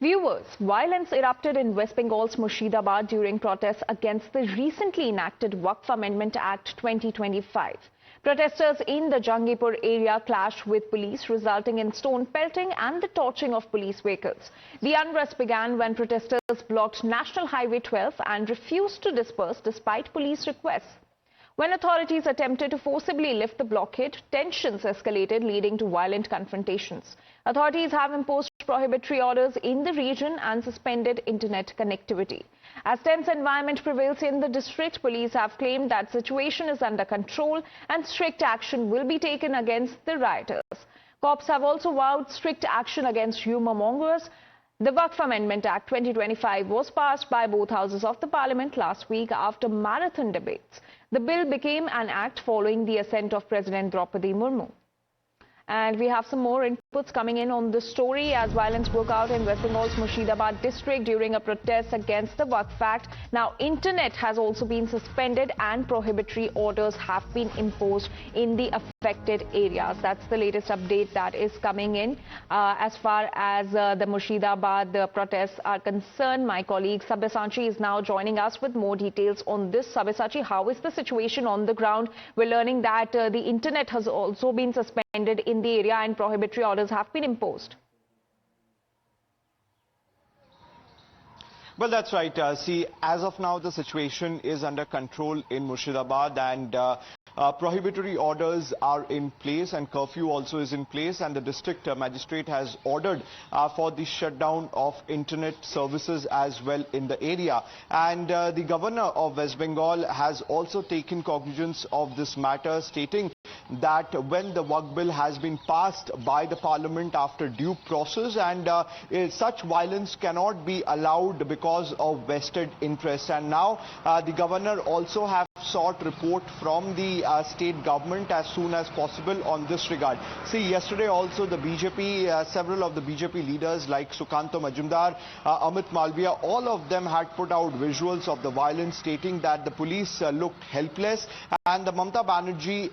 Viewers, violence erupted in West Bengal's Murshidabad during protests against the recently enacted Waqf Amendment Act 2025. Protesters in the Jangipur area clashed with police, resulting in stone pelting and the torching of police vehicles. The unrest began when protesters blocked National Highway 12 and refused to disperse despite police requests. When authorities attempted to forcibly lift the blockade, tensions escalated, leading to violent confrontations. Authorities have imposed prohibitory orders in the region and suspended internet connectivity. As tense environment prevails in the district, police have claimed that situation is under control and strict action will be taken against the rioters. Cops have also vowed strict action against rumour mongers. The Waqf Amendment Act 2025 was passed by both houses of the parliament last week after marathon debates. The bill became an act following the assent of President Draupadi Murmu. And we have some more inputs coming in on this story as violence broke out in West Bengal's Murshidabad district during a protest against the Waqf Act. Now, internet has also been suspended and prohibitory orders have been imposed in the affected areas. That's the latest update that is coming in. As far as the Murshidabad protests are concerned, my colleague Sabyasachi is now joining us with more details on this. Sabyasachi, how is the situation on the ground? We're learning that the internet has also been suspended in the area and prohibitory orders have been imposed. Well, that's right. See, as of now, the situation is under control in Murshidabad and prohibitory orders are in place and curfew also is in place, and the district magistrate has ordered for the shutdown of internet services as well in the area. And the governor of West Bengal has also taken cognizance of this matter, stating that when the Waqf bill has been passed by the parliament after due process, and such violence cannot be allowed because of vested interests. And now the governor also have sought report from the state government as soon as possible on this regard. See, yesterday also the BJP, several of the BJP leaders like Sukanto Majumdar, Amit Malviya, all of them had put out visuals of the violence, stating that the police looked helpless and the Mamata Banerjee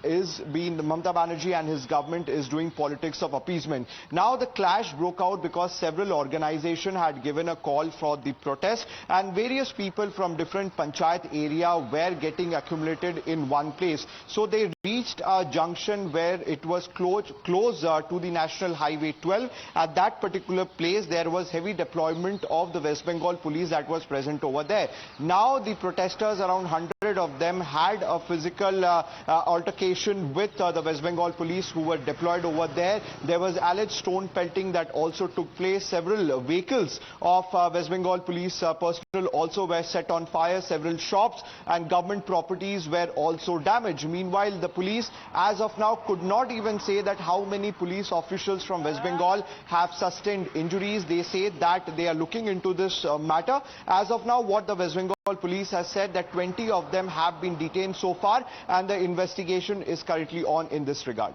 and his government is doing politics of appeasement. Now the clash broke out because several organizations had given a call for the protest and various people from different panchayat area were getting accumulated in one place. So they reached a junction where it was close to the National Highway 12. At that particular place, there was heavy deployment of the West Bengal police that was present over there. Now the protesters, around 100 of them, had a physical altercation with the West Bengal police who were deployed over there. There was alleged stone pelting that also took place. Several vehicles of West Bengal police personnel also were set on fire. Several shops and government properties were also damaged. Meanwhile, the police, as of now, could not even say that how many police officials from West Bengal have sustained injuries. They say that they are looking into this matter. As of now, what the West Bengal police has said that 20 of them have been detained so far and the investigation is currently on in this regard.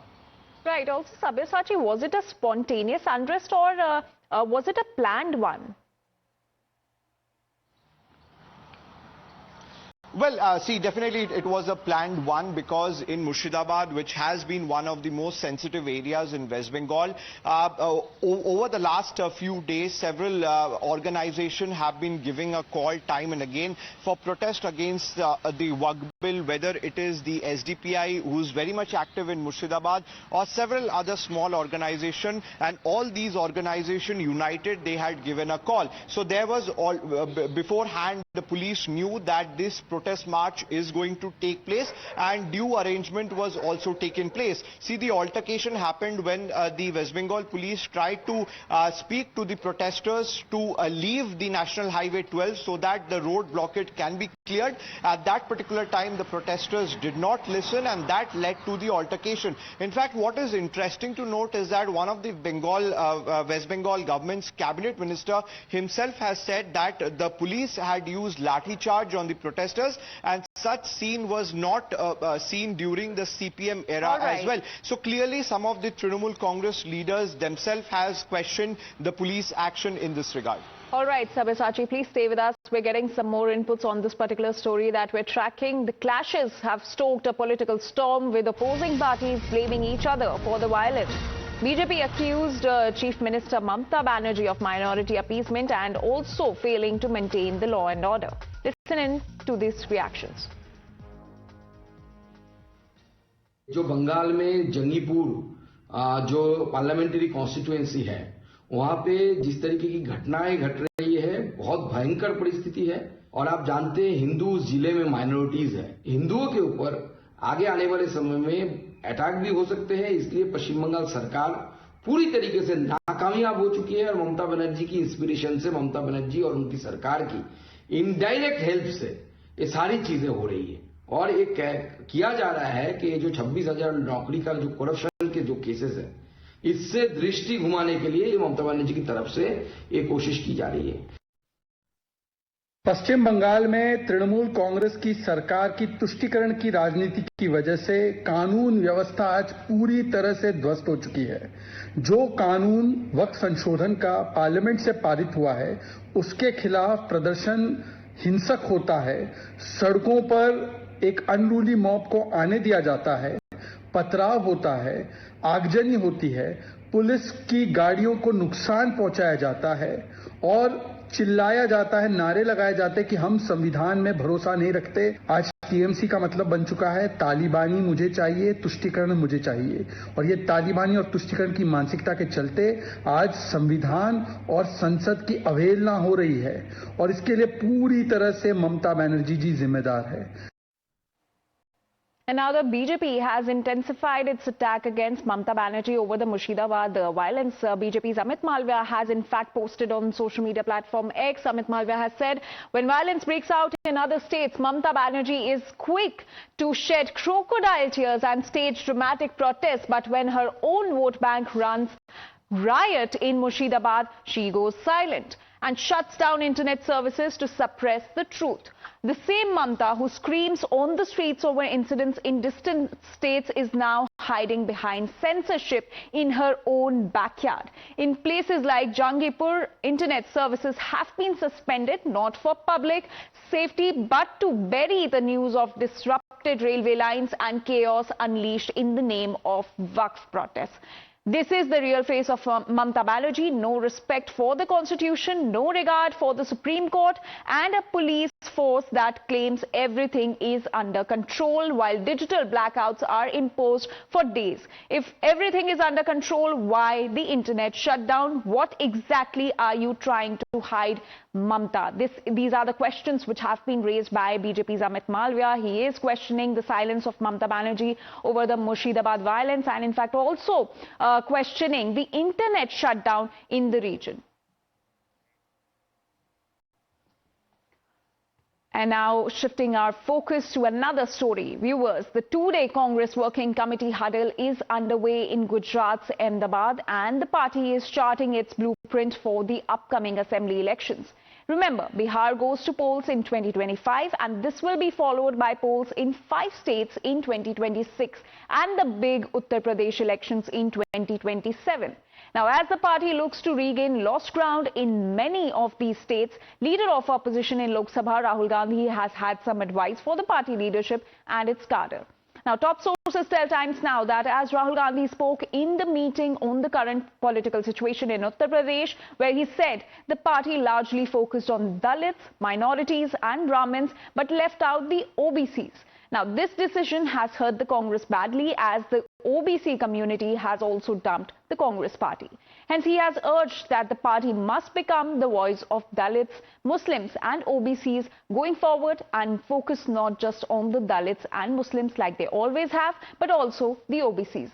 Right. Also, Sabyasachi, was it a spontaneous unrest or was it a planned one? Well, see, definitely it was a planned one because in Murshidabad, which has been one of the most sensitive areas in West Bengal, over the last few days, several organizations have been giving a call time and again for protest against the Waqf bill, whether it is the SDPI, who is very much active in Murshidabad, or several other small organizations, and all these organizations united, they had given a call. So there was beforehand, the police knew that this protest march is going to take place and due arrangement was also taken place. See, the altercation happened when the West Bengal police tried to speak to the protesters to leave the National Highway 12 so that the road blockade can be cleared. At that particular time, the protesters did not listen and that led to the altercation. In fact, what is interesting to note is that one of the West Bengal government's cabinet minister himself has said that the police had used lathi charge on the protesters and such scene was not seen during the CPM era as well. So clearly some of the Trinamool Congress leaders themselves has questioned the police action in this regard. All right, Sabyasachi, please stay with us. We're getting some more inputs on this particular story that we're tracking. The clashes have stoked a political storm with opposing parties blaming each other for the violence. BJP accused Chief Minister Mamata Banerjee of minority appeasement and also failing to maintain the law and order. Listen in to these reactions. जो बंगाल में जंगीपुर जो parliamentary constituency है, वहां पे जिस तरीके की घटनाएं घट रही है, बहुत भयंकर परिस्थिति है। और आप जानते हैं हिंदू जिले में माइनॉरिटीज है, हिंदुओं के ऊपर आगे आने वाले समय में अटैक भी हो सकते हैं। इसलिए पश्चिम बंगाल सरकार पूरी तरीके से नाकामयाब हो चुकी है और ममता बनर्जी की इंस्पिरेशन से, ममता बनर्जी और उनकी सरकार की इनडायरेक्ट हेल्प से ये सारी चीजें हो रही है। और ये किया जा रहा है कि जो 26,000 नौकरी का जो करप्शन के जो केसेस है, इससे दृष्टि घुमाने के लिए ये ममता बनर्जी की तरफ से ये कोशिश की जा रही है। पश्चिम बंगाल में तृणमूल कांग्रेस की सरकार की तुष्टीकरण की राजनीति की वजह से कानून व्यवस्था आज पूरी तरह से ध्वस्त हो चुकी है। जो कानून वक्फ संशोधन का पार्लियामेंट से पारित हुआ है, उसके खिलाफ प्रदर्शन हिंसक होता है। सड़कों पर एक अनरूली मॉब को आने दिया जाता है, पथराव होता है, आगजनी होती है, पुलिस की गाड़ियों को नुकसान पहुंचाया जाता है और चिल्लाया जाता है, नारे लगाए जाते हैं कि हम संविधान में भरोसा नहीं रखते। आज टीएमसी का मतलब बन चुका है तालिबानी मुझे चाहिए, तुष्टीकरण मुझे चाहिए। और ये तालिबानी और तुष्टीकरण की मानसिकता के चलते आज संविधान और संसद की अवहेलना हो रही है और इसके लिए पूरी तरह से ममता बनर्जी जी जिम्मेदार है। And now the BJP has intensified its attack against Mamata Banerjee over the Murshidabad violence. BJP's Amit Malviya has in fact posted on social media platform X. Amit Malviya has said, when violence breaks out in other states, Mamata Banerjee is quick to shed crocodile tears and stage dramatic protests. But when her own vote bank runs riot in Murshidabad, she goes silent and shuts down internet services to suppress the truth. The same Mamata who screams on the streets over incidents in distant states is now hiding behind censorship in her own backyard. In places like Jangipur, internet services have been suspended not for public safety but to bury the news of disrupted railway lines and chaos unleashed in the name of Waqf protests. This is the real face of Mamata Banerjee. No respect for the constitution, no regard for the Supreme Court, and a police force that claims everything is under control while digital blackouts are imposed for days. If everything is under control, why the internet shutdown? What exactly are you trying to hide, Mamata? These are the questions which have been raised by BJP's Amit Malviya. He is questioning the silence of Mamata Banerjee over the Murshidabad violence and in fact also questioning the internet shutdown in the region. And now shifting our focus to another story. Viewers, the two-day Congress Working Committee huddle is underway in Gujarat's Ahmedabad and the party is charting its blueprint for the upcoming assembly elections. Remember, Bihar goes to polls in 2025 and this will be followed by polls in 5 states in 2026 and the big Uttar Pradesh elections in 2027. Now, as the party looks to regain lost ground in many of these states, leader of opposition in Lok Sabha, Rahul Gandhi, has had some advice for the party leadership and its cadre. Now, top sources tell Times Now that as Rahul Gandhi spoke in the meeting on the current political situation in Uttar Pradesh, where he said the party largely focused on Dalits, minorities and Brahmins, but left out the OBCs. Now, this decision has hurt the Congress badly as the OBC community has also dumped the Congress party. Hence, he has urged that the party must become the voice of Dalits, Muslims and OBCs going forward and focus not just on the Dalits and Muslims like they always have, but also the OBCs.